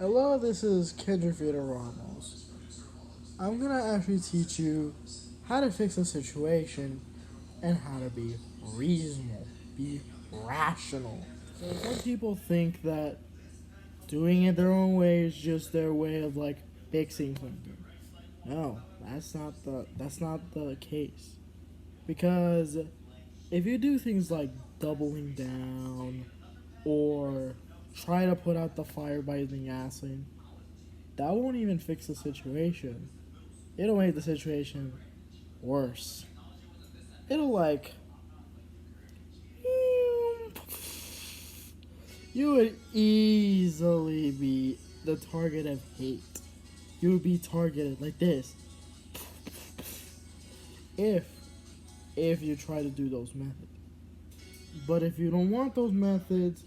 Hello, this is viera-ramos. I'm gonna actually teach you how to fix a situation and how to be reasonable, be rational. So some people think that doing it their own way is just their way of fixing something. No, that's not the case. Because if you do things like doubling down or try to put out the fire by using gasoline, that won't even fix the situation. It'll make the situation worse. It'll you would easily be the target of hate. You would be targeted like this if you try to do those methods. But if you don't want those methods,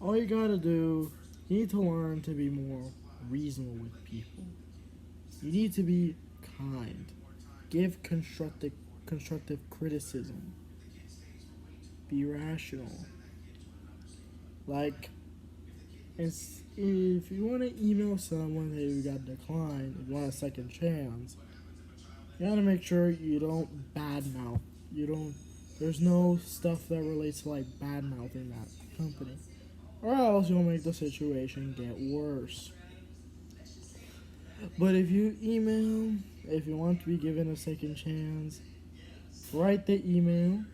all you gotta do, you need to learn to be more reasonable with people. You need to be kind. Give constructive criticism. Be rational. Like, if you want to email someone that you got declined and want a second chance, you gotta make sure you don't badmouth. There's no stuff that relates to bad mouthing that company, or else you'll make the situation get worse. But if you email, if you want to be given a second chance, write the email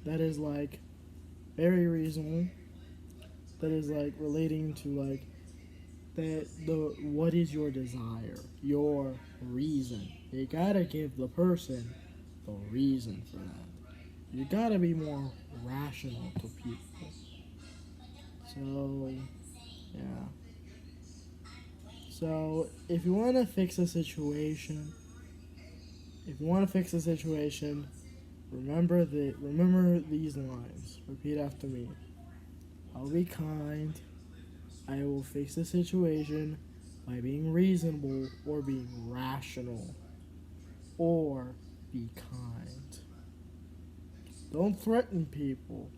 that is very reasonable, that is relating to the what is your desire, your reason. You gotta give the person the reason for that. You gotta be more rational to people. So yeah. So if you wanna fix a situation, remember these lines. Repeat after me. I'll be kind. I will fix the situation by being reasonable or being rational, or be kind. Don't threaten people,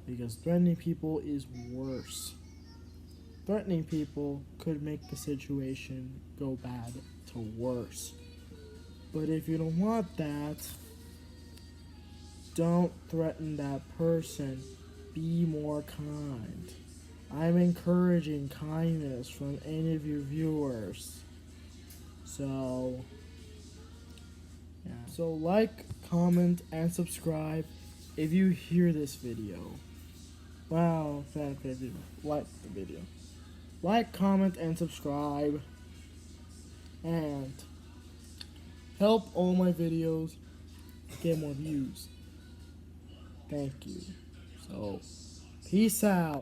because threatening people is worse. Threatening people could make the situation go bad to worse. But if you don't want that, don't threaten that person. Be more kind. I'm encouraging kindness from any of your viewers. So, yeah. So comment, and subscribe if you hear this video. Wow, like the video. Like, comment, and subscribe. And help all my videos get more views. Thank you. So, peace out.